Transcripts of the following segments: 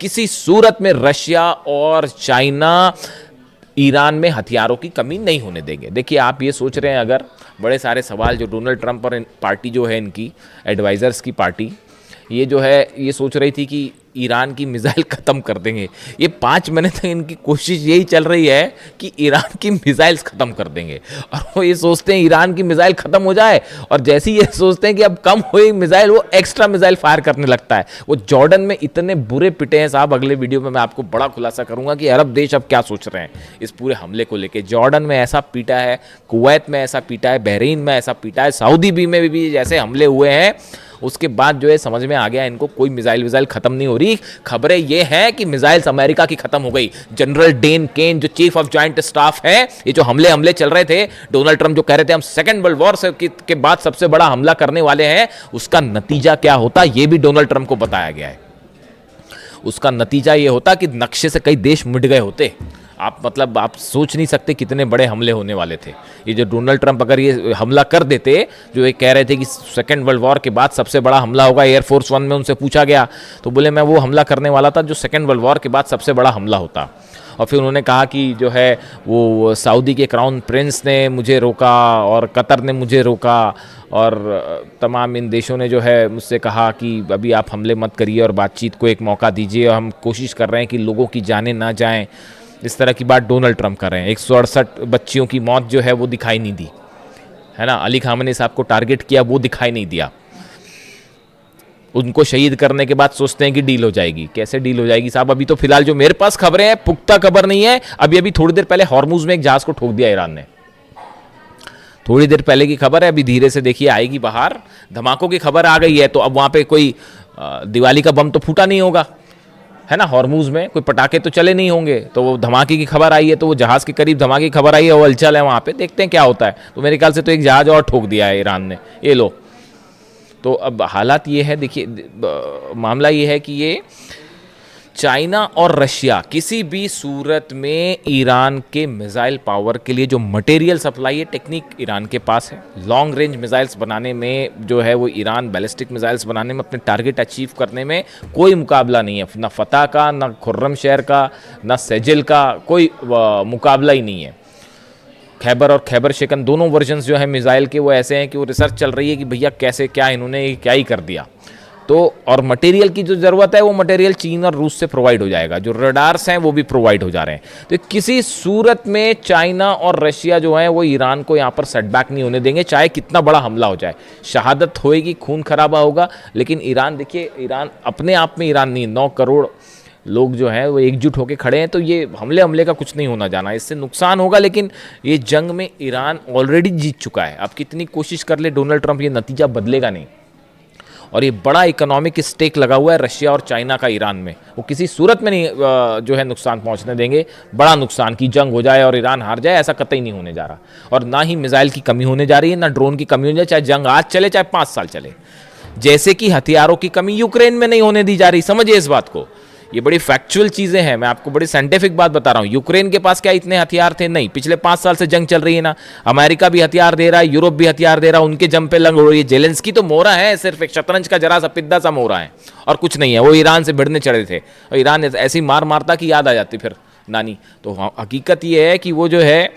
किसी सूरत में रशिया और चाइना ईरान में हथियारों की कमी नहीं होने देंगे। देखिए, आप ये सोच रहे हैं, अगर बड़े सारे सवाल जो डोनाल्ड ट्रंप और पार्टी जो है इनकी एडवाइज़र्स की पार्टी, ये जो है ये सोच रही थी कि ईरान की मिसाइल ख़त्म कर देंगे। ये 5 महीने तक इनकी कोशिश यही चल रही है कि ईरान की मिसाइल्स ख़त्म कर देंगे, और वो ये सोचते हैं ईरान की मिसाइल ख़त्म हो जाए, और जैसे ही ये सोचते हैं कि अब कम हुई मिसाइल, वो एक्स्ट्रा मिसाइल फायर करने लगता है। वो जॉर्डन में इतने बुरे पिटे हैं साहब, अगले वीडियो में मैं आपको बड़ा खुलासा करूंगा कि अरब देश अब क्या सोच रहे हैं इस पूरे हमले को लेकर। जॉर्डन में ऐसा पीटा है, कुवैत में ऐसा पीटा है, बहरीन में ऐसा पीटा है, सऊदी में भी जैसे हमले हुए हैं, उसके बाद जो है समझ में आ गया इनको कोई मिसाइल खत्म नहीं हो रही। खबरें ये हैं कि मिसाइल्स अमेरिका की खत्म हो गई। जनरल डेन केन जो चीफ ऑफ जॉइंट स्टाफ है, ये जो हमले चल रहे थे, डोनाल्ड ट्रंप जो कह रहे थे हम सेकेंड वर्ल्ड वॉर के बाद सबसे बड़ा हमला करने वाले हैं, उसका नतीजा क्या होता ये भी डोनाल्ड ट्रंप को बताया गया है। उसका नतीजा ये होता कि नक्शे से कई देश मिट गए होते। आप सोच नहीं सकते कितने बड़े हमले होने वाले थे। ये जो डोनाल्ड ट्रंप अगर ये हमला कर देते, जो ये कह रहे थे कि सेकेंड वर्ल्ड वॉर के बाद सबसे बड़ा हमला होगा, एयरफोर्स 1 में उनसे पूछा गया तो बोले मैं वो हमला करने वाला था जो सेकेंड वर्ल्ड वॉर के बाद सबसे बड़ा हमला होता। और फिर उन्होंने कहा कि जो है वो सऊदी के क्राउन प्रिंस ने मुझे रोका और कतर ने मुझे रोका, और तमाम इन देशों ने जो है मुझसे कहा कि अभी आप हमले मत करिए और बातचीत को एक मौका दीजिए, और हम कोशिश कर रहे हैं कि लोगों की जानें ना जाएं। इस तरह की बात डोनाल्ड ट्रंप कर रहे हैं। 168 बच्चियों की मौत जो है वो दिखाई नहीं दी, है ना। अली खामनी साहब को टारगेट किया, वो दिखाई नहीं दिया। उनको शहीद करने के बाद सोचते हैं कि डील हो जाएगी। कैसे डील हो जाएगी साहब? अभी तो फिलहाल जो मेरे पास खबरें हैं, पुख्ता खबर नहीं है। अभी थोड़ी देर पहले हॉर्मुज में एक जहाज को ठोक दिया ईरान ने, थोड़ी देर पहले की खबर है। अभी धीरे से देखिए आएगी बाहर। धमाकों की खबर आ गई है, तो अब वहां पे कोई दिवाली का बम तो फूटा नहीं होगा, है ना। हॉर्मुज में कोई पटाखे तो चले नहीं होंगे, तो वो धमाके की खबर आई है, तो वो जहाज के करीब धमाके की खबर आई है, वो हलचल है वहां पे, देखते हैं क्या होता है। तो मेरे ख्याल से तो एक जहाज और ठोक दिया है ईरान ने, ये लो। तो अब हालात ये है, देखिए मामला ये है कि ये चाइना और रशिया किसी भी सूरत में ईरान के मिसाइल पावर के लिए जो मटेरियल सप्लाई है, टेक्निक ईरान के पास है। लॉन्ग रेंज मिसाइल्स बनाने में जो है वो ईरान बैलिस्टिक मिसाइल्स बनाने में, अपने टारगेट अचीव करने में कोई मुकाबला नहीं है। ना फतह का, ना खुर्रमशहर का, ना सेजिल का, कोई मुकाबला ही नहीं है। खैबर और खैबर शिकन दोनों वर्जन्स जो है मिसाइल के वो ऐसे हैं कि वो रिसर्च चल रही है कि भैया कैसे क्या इन्होंने क्या ही कर दिया। तो और मटेरियल की जो ज़रूरत है वो मटेरियल चीन और रूस से प्रोवाइड हो जाएगा, जो रडार्स हैं वो भी प्रोवाइड हो जा रहे हैं। तो किसी सूरत में चाइना और रशिया जो है वो ईरान को यहाँ पर सेटबैक नहीं होने देंगे, चाहे कितना बड़ा हमला हो जाए। शहादत होएगी, खून खराबा होगा, लेकिन ईरान, देखिए ईरान अपने आप में ईरान नहीं, 9 करोड़ लोग जो हैं वो एकजुट होकर खड़े हैं। तो ये हमले का कुछ नहीं होना जाना, इससे नुकसान होगा, लेकिन ये जंग में ईरान ऑलरेडी जीत चुका है। अब कितनी कोशिश कर ले डोनाल्ड ट्रंप, ये नतीजा बदलेगा नहीं। और ये बड़ा इकोनॉमिक स्टेक लगा हुआ है रशिया और चाइना का ईरान में, वो किसी सूरत में नहीं जो है नुकसान पहुंचने देंगे। बड़ा नुकसान की जंग हो जाए और ईरान हार जाए, ऐसा कतई नहीं होने जा रहा। और ना ही मिसाइल की कमी होने जा रही है, ना ड्रोन की कमी होने जा रही, चाहे जंग आज चले चाहे 5 साल चले। जैसे कि हथियारों की कमी यूक्रेन में नहीं होने दी जा रही, समझिए इस बात को। ये बड़ी फैक्चुअल चीजें हैं, मैं आपको बड़ी साइंटिफिक बात बता रहा हूं। यूक्रेन के पास क्या इतने हथियार थे? नहीं। पिछले 5 साल से जंग चल रही है ना, अमेरिका भी हथियार दे रहा है, यूरोप भी हथियार दे रहा है, उनके जम पे लंग हो रही है। जेलेंस्की तो मोहरा है, सिर्फ एक शतरंज का जरा सा पिद्दा सा मोहरा है, और कुछ नहीं है। वो ईरान से भिड़ने चढ़े थे, और ईरान ऐसी मार मारता कि याद आ जाती फिर नानी। तो हकीकत ये है कि वो जो है,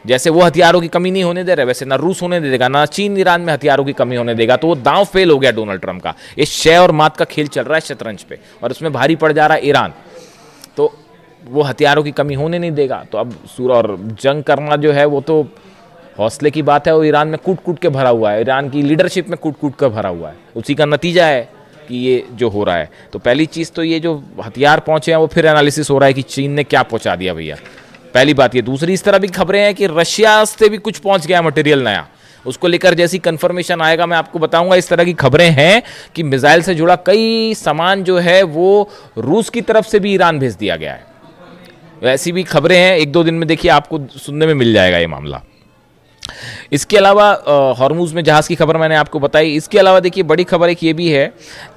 जैसे वो हथियारों की कमी नहीं होने दे रहे, वैसे ना रूस होने देगा, ना चीन ईरान में हथियारों की कमी होने देगा। तो वो दांव फेल हो गया डोनाल्ड ट्रंप का। ये शय और मात का खेल चल रहा है शतरंज पे, और उसमें भारी पड़ जा रहा है ईरान। तो वो हथियारों की कमी होने नहीं देगा। तो अब और जंग करना जो है वो तो हौसले की बात है। वो ईरान में कूट कूट के भरा हुआ है, ईरान की लीडरशिप में कूट कूट कर भरा हुआ है। उसी का नतीजा है कि ये जो हो रहा है। तो पहली चीज़ तो ये जो हथियार पहुंचे हैं वो फिर एनालिसिस हो रहा है कि चीन ने क्या पहुंचा दिया भैया, पहली बात ये। दूसरी, इस तरह भी खबरें हैं कि रशिया से भी कुछ पहुंच गया मटेरियल नया, उसको लेकर जैसी कंफर्मेशन आएगा मैं आपको बताऊंगा। इस तरह की खबरें हैं कि मिसाइल से जुड़ा कई सामान जो है वो रूस की तरफ से भी ईरान भेज दिया गया है। ऐसी भी खबरें हैं, 1-2 दिन में देखिए आपको सुनने में मिल जाएगा ये मामला। इसके अलावा हॉर्मुज में जहाज़ की खबर मैंने आपको बताई। इसके अलावा देखिए बड़ी खबर एक ये भी है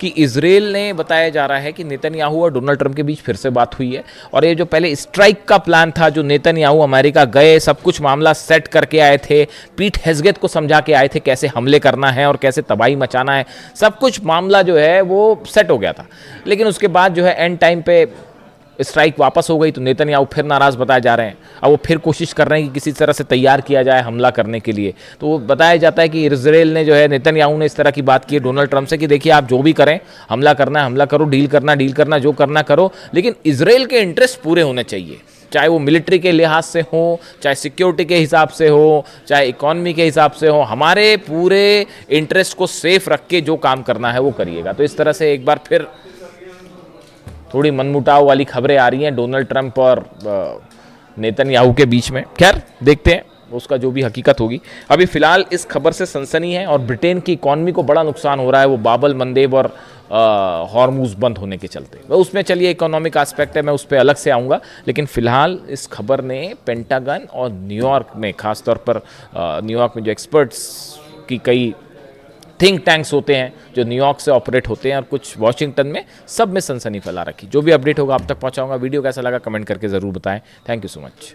कि इजराइल ने बताया जा रहा है कि नेतन्याहू और डोनाल्ड ट्रंप के बीच फिर से बात हुई है, और ये जो पहले स्ट्राइक का प्लान था, जो नेतन्याहू अमेरिका गए, सब कुछ मामला सेट करके आए थे, पीट हेग्सेथ को समझा के आए थे कैसे हमले करना है और कैसे तबाही मचाना है, सब कुछ मामला जो है वो सेट हो गया था। लेकिन उसके बाद जो है एंड टाइम पे स्ट्राइक वापस हो गई, तो नेतन्याहू फिर नाराज़ बताए जा रहे हैं। अब वो फिर कोशिश कर रहे हैं कि किसी तरह से तैयार किया जाए हमला करने के लिए। तो वो बताया जाता है कि इजराइल ने जो है, नेतन्याहू ने इस तरह की बात की है डोनाल्ड ट्रंप से कि देखिए आप जो भी करें, हमला करना है हमला करो, डील करना जो करना करो, लेकिन इजराइल के इंटरेस्ट पूरे होने चाहिए, चाहे वो मिलिट्री के लिहाज से हो, चाहे सिक्योरिटी के हिसाब से हो, चाहे इकॉनमी के हिसाब से हो, हमारे पूरे इंटरेस्ट को सेफ रख के जो काम करना है वो करिएगा। तो इस तरह से एक बार फिर थोड़ी मनमुटाव वाली खबरें आ रही हैं डोनाल्ड ट्रंप और नेतन्याहू के बीच में। खैर देखते हैं उसका जो भी हकीकत होगी। अभी फिलहाल इस खबर से सनसनी है और ब्रिटेन की इकॉनमी को बड़ा नुकसान हो रहा है, वो बाबल मंदेब और हॉर्मुज बंद होने के चलते। वह उसमें चलिए इकोनॉमिक एस्पेक्ट है, मैं उस पर अलग से आऊँगा, लेकिन फिलहाल इस खबर ने पेंटागन और न्यूयॉर्क में, खासतौर पर न्यूयॉर्क में जो एक्सपर्ट्स की कई थिंक टैंक्स होते हैं जो न्यूयॉर्क से ऑपरेट होते हैं और कुछ वॉशिंगटन में, सब में सनसनी फैला रखी। जो भी अपडेट होगा आप तक पहुंचाऊंगा। वीडियो कैसा लगा कमेंट करके ज़रूर बताएं। Thank you so much.